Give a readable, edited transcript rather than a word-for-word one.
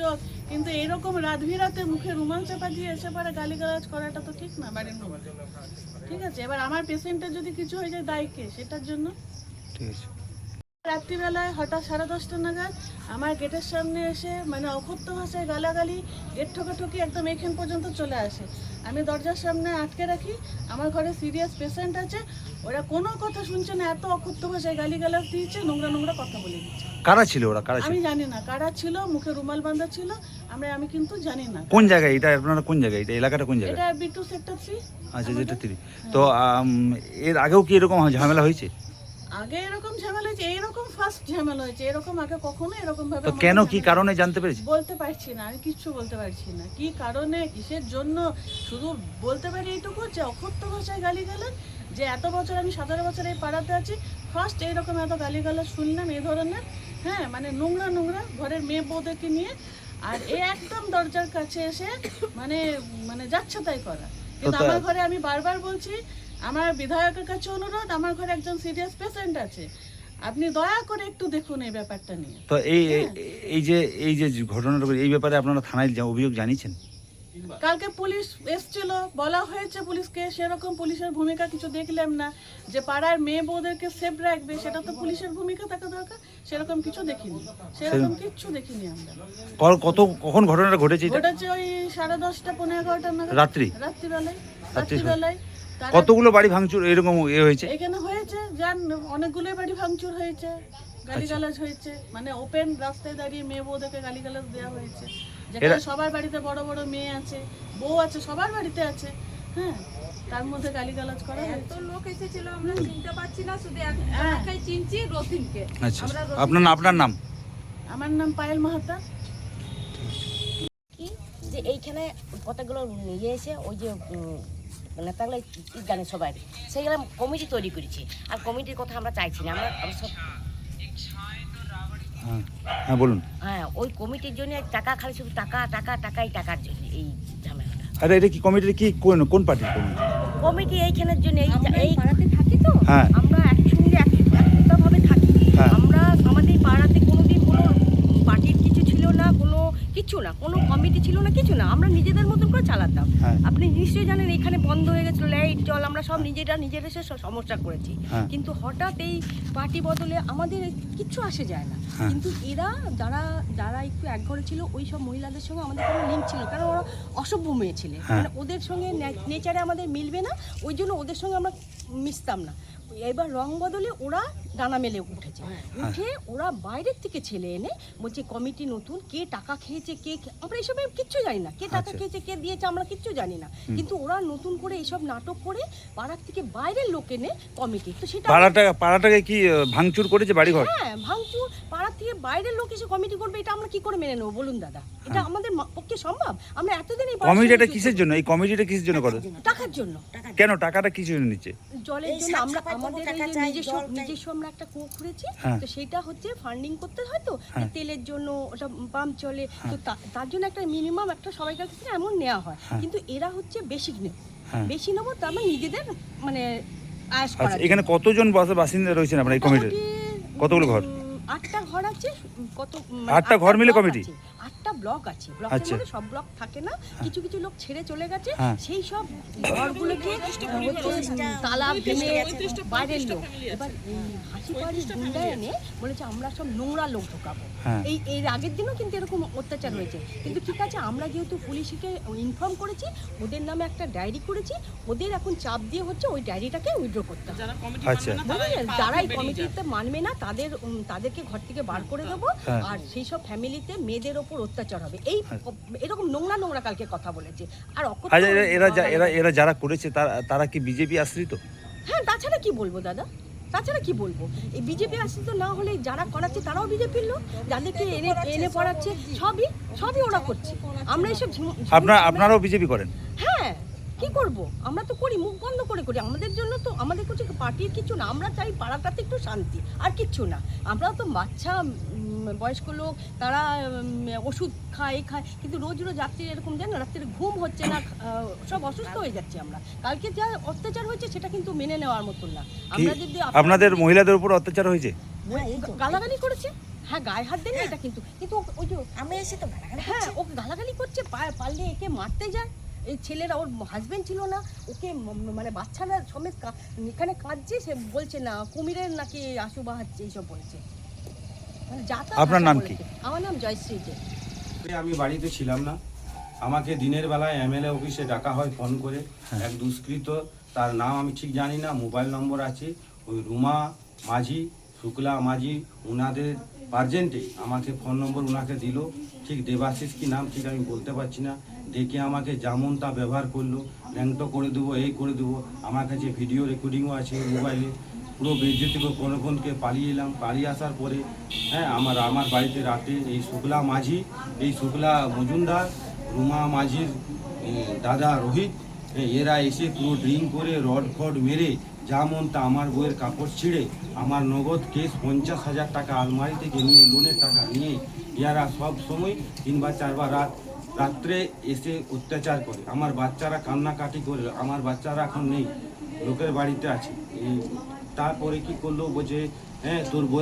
চোখ, কিন্তু এরকম রাত বিরাতে মুখে রুমাল চাপা দিয়ে এসে পরে গালিগালাজ করাটা তো ঠিক না বাড়ির মধ্যে। ঠিক আছে, এবার আমার পেশেন্টের যদি কিছু হয়ে যায় দায়ী কে সেটার জন্য? ঠিক আছে। রাত্রিবেলায় হঠাৎ 10:30 নাগাদ আমার গেটের সামনে এসে মানে অকথ্য ভাষায় গালাগালি, গেট ঠোকাঠুকি একদম এখান পর্যন্ত চলে আসে। আমি দরজার সামনে আটকে রাখি, আমার ঘরে সিরিয়াস পেশেন্ট আছে, ওরা কোনো কথা শুনছে না, এত অকথ্য ভাষায় গালিগালাজ দিয়েছে, নোংরা নোংরা কথা বলে দিচ্ছে। কারা ছিল ওরা? কারা ছিল? আমি জানি না কারা ছিল, মুখে রুমাল বাঁধা ছিল, আমি কিন্তু জানি না। কোন জায়গায় এটা? আপনারা কোন জায়গায়? এটা এলাকাটা কোন জায়গায়? এটা B2 সেক্টর 3। আচ্ছা, যেটা 3। তো এর আগেও কি এরকম ঝামেলা হয়েছে? আগে এরকম ঝামেলা হয়েছে, এইরকম ফার্স্ট ঝামেলা হয়েছে, এরকম আগে কখনো এরকম ভাবে তো কেন, কি কারণে জানতে পেরেছি? বলতে পারছি না, আমি কিচ্ছু বলতে পারছি না, কি কারণে কিসের জন্য। শুধু বলতে পারি এইটুকু যে অকথ্য ভাষায় গালিগালাজ, যে এত বছর আমি 17 বছর এই পাড়াতে আছি, ফার্স্ট এইরকম এত গালিগালাজ শুনলাম এই ধরনের। হ্যাঁ, মানে নোংরা নোংরা ঘরের মেয়ে বউদেরকে নিয়ে, আর এ একদম দরজার কাছে এসে মানে মানে যাচ্ছে তাই করা। কিন্তু আমার ঘরে আমি বারবার বলছি, আমার বিধায়কের কাছে অনুরোধ, আমার ঘরে একজন সিরিয়াস পেশেন্ট আছে, আপনি দয়া করে একটু দেখুন এই ব্যাপারটা নিয়ে। তো এই যে ঘটনাটা, এই ব্যাপারে আপনারা থানায় অভিযোগ জানিয়েছেন? কালকে পুলিশ এসেছিল, বলা হয়েছে পুলিশকে, সেরকম পুলিশের ভূমিকা কিছু দেখলাম না। যে পাড়ার মেয়ে বউদেরকে সেফ রাখবে সেটা তো পুলিশের ভূমিকা থাকা দরকার, সেরকম কিছু দেখিনি, সেরকম কিছু দেখিনি আমরা। কখন ঘটনাটা ঘটেছে? ঘটেছে ওই 10:30 পৌনে 11টা নাগাদ, রাত্রিবেলায়। কতগুলো বাড়ি ভাঙচুর এরকম হয়েছে এখানে হয়েছে, জান অনেকগুলো বাড়ি ভাঙচুর হয়েছে, গালিগালাজ হয়েছে, মানে ওপেন রাস্তায় দাঁড়িয়ে মেয়ে বউদেরকে গালিগালাজ দেওয়া হয়েছে। যেখানে সবার বাড়িতে বড় বড় মেয়ে আছে, বউ আছে, সবার বাড়িতে আছে, হ্যাঁ, তার মধ্যে গালিগালাজ করা হয়েছে। এত লোক এসেছিল আমরা চিনতে পারছি না, শুধু একটাই চিনছি, রতিনকে। আচ্ছা, আপনার নাম? আমার নাম পায়েল মাহাতা। কি যে এইখানে কতগুলো ইয়ে এসে ওই যে নেতাগুলো জানে সবাই, সেইগুলো কমিটি তৈরি করেছি, আর কমিটির কথা আমরা চাইছি না। আমরা সব হ্যাঁ বলুন। হ্যাঁ, ওই কমিটির জন্য টাকা, খালি শুধু টাকার জন্য এই ঝামেলাটা। আরে এটা কি কমিটির কি কোন পার্টির কমিটি এইখানের জন্য এই পাড়াতে থাকি তো, হ্যাঁ, আমরা একসঙ্গে একভাবে থাকি। হ্যাঁ। আমরা আমাদের পাড়াতে কোনোদিন কোনো পার্টির কিছু ছিল না, কিছু না, কোনো কমিটি ছিল না, কিছু না, আমরা নিজেদের মতন করে চালাতাম। হ্যাঁ। আপনি নিশ্চয়ই জানেন এখানে বন্ধ হয়ে গেছিল লাইট জল, আমরা সব নিজেরা সে সমস্যা করেছি। হ্যাঁ। কিন্তু হঠাৎ এই পার্টি বদলে আমাদের কিচ্ছু আসে যায় না। হ্যাঁ। কিন্তু এরা যারা একটু একঘরে ছিল, ওই সব মহিলাদের সঙ্গে আমাদের কোনো লিঙ্ক ছিল, কারণ ওরা অসভ্য মেয়ে ছিল, মানে ওদের সঙ্গে নেচারে আমাদের মিলবে না, ওই জন্য ওদের সঙ্গে আমরা মিশতাম না। এবার রং বদলে ওরা ডানা মেলে উঠেছে, উঠে ওরা বাইরের থেকে ছেলে এনে বলছে কমিটি নতুন, কে টাকা খেয়েছে, আমরা এসবে কিচ্ছু জানি না, কে টাকা খেয়েছে, কে দিয়েছে, আমরা কিচ্ছু জানি না। কিন্তু ওরা নতুন করে এইসব নাটক করে পাড়ার থেকে বাইরের লোক এনে কমিটি, তো সেটা পাড়াটাকে কি ভাঙচুর করেছে বাড়িঘর? হ্যাঁ, ভাঙচুর, পাড়ার থেকে বাইরের লোক এসে কমিটি করবে, এটা আমরা কি করে মেনে নেবো বলুন দাদা? এটা আমাদের পক্ষে সম্ভব? আমরা এতদিন এই কমিটিটা কিসের জন্য, এই কমিটিটা কিসের জন্য করে? টাকার জন্য। কেন টাকাটা কিসের জন্য নিচ্ছে? জলের জন্য। আমাদের নিজস্ব আমরা একটা কূপ খুঁড়েছি, তো সেটা হচ্ছে ফান্ডিং করতে হয়, তো তেলের জন্য ওটা পাম্প চলে, তো তার জন্য একটা মিনিমাম একটা সবাইকার ক্ষেত্রে এমন নেওয়া হয়। কিন্তু এরা হচ্ছে বেশি নেবো, তার মানে নিজেদের মানে আয়াস করা। এখানে কতজন বাসিন্দা রয়েছেন আপনার এই কমিটির? কতগুলো ঘর? 8টা ঘর আছে। কত 8টা ঘর মিলে কমিটি? 8টা ব্লক আছে, ব্লকের মধ্যে সব ব্লক থাকে না, কিছু কিছু লোক ছেড়ে চলে গেছে, সেই সব ঘরগুলোকে তালা ভেঙে বাইরের লোক এবার হাসি পাড়ি গুন্ডা এনে বলেছে আমরা সব নোংরা লোক ঢোকাবো। এর আগের দিনও কিন্তু এরকম অত্যাচার হয়েছে, কিন্তু ঠিক আছে, আমরা যেহেতু পুলিশকে ইনফর্ম করেছি, ওদের নামে একটা ডায়েরি করেছি, ওদের এখন চাপ দিয়ে হচ্ছে ওই ডায়েরিটাকে উইথড্র করতে হবে। যারা এই কমিটিতে মানবে না তাদেরকে ঘর থেকে বার করে দেবো, আর সেই সব ফ্যামিলিতে মেয়েদের ওপর অত্যাচার হবে। এরকম নোংরা কালকে কথা বলেছে। আর এরা যারা করেছে তারা কি বিজেপি আশ্রিত? হ্যাঁ, তাছাড়া কি বলবো দাদা, এই বিজেপি আশ্রিত না হলে যারা করাচ্ছে তারাও বিজেপির লোক, যাদেরকে এনে পড়াচ্ছে সবই ওরা করছে। আমরা এসব আপনারাও বিজেপি করেন? হ্যাঁ, কি করব, আমরা তো করি, মুখ বন্ধ করে করি। আমাদের জন্য তো আমাদের কিছু পার্টির কিছু না, আমরা চাই পাড়াটাতে একটু শান্তি, আর কিচ্ছু না। আমরা তো বাচ্চা বয়স্ক লোক, তারা ওষুধ খায়, কিন্তু রোজ রাত্রি এরকম জানেন, রাত্রে ঘুম হচ্ছে না, সব অসুস্থ হয়ে যাচ্ছে আমরা। কালকে যা অত্যাচার হয়েছে সেটা কিন্তু মেনে নেওয়ার মতন না। আমরা যদি আপনাদের মহিলাদের উপর অত্যাচার হয়েছে, গালাগালি করেছে, হ্যাঁ গায়ে হাত দেন এটা কিন্তু কিন্তু ওই যে আমি এসে তো গালাগালি হ্যাঁ ওকে গালাগালি করছে, পারলে একে মারতে যায়। এই ছেলেরা, ওর হাজবেন্ড ছিল না, ওকে মানে বাচ্চারা সমেত এখানে কাঁদছে, সে বলছে না কুমিরের নাকি আশু বাহাচ্ছে এইসব বলছে। মানে আপনার নাম কি? আমার নাম জয়শ্রী দে। আমি বাড়িতে ছিলাম না, আমাকে দিনের বেলায় এমএলএ অফিসে ডাকা হয় ফোন করে। এক দুষ্কৃত, তার নাম আমি ঠিক জানি না, মোবাইল নম্বর আছে, ওই রুমা মাঝি, শুক্লা মাঝি, ওনাদের পার্জেন্টে আমাকে ফোন নম্বর ওনাকে দিল। ঠিক দেবাশিস কি নাম ঠিক আমি বলতে পারছি না। ডেকে আমাকে যেমন তা ব্যবহার করলো, ল্যাংটো করে দেবো, এই করে দেবো। আমার কাছে ভিডিও রেকর্ডিংও আছে মোবাইলে। পুরো বেজ্জতি করে কোনোক্ষণকে পালিয়ে এলাম। পালিয়ে আসার পরে আমার বাড়িতে রাতে এই শুক্লা মাঝি, এই শুক্লা মজুমদার, রুমা মাঝির দাদা রোহিত, এরা এসে পুরো ড্রিঙ্ক করে রড ফড মেরে যেমন তা আমার বইয়ের কাপড় ছিঁড়ে আমার নগদ কেস 50,000 টাকা আলমারি থেকে নিয়ে, লোনের টাকা নিয়ে এরা সব সময় 3 বা 4 বার রাত্রে এসে অত্যাচার করে। আমার বাচ্চারা কান্নাকাটি করে, আমার বাচ্চারা এখন নেই, লোকের বাড়িতে আছে। তারপরে কি করলো, বলছে তোর বইয়ের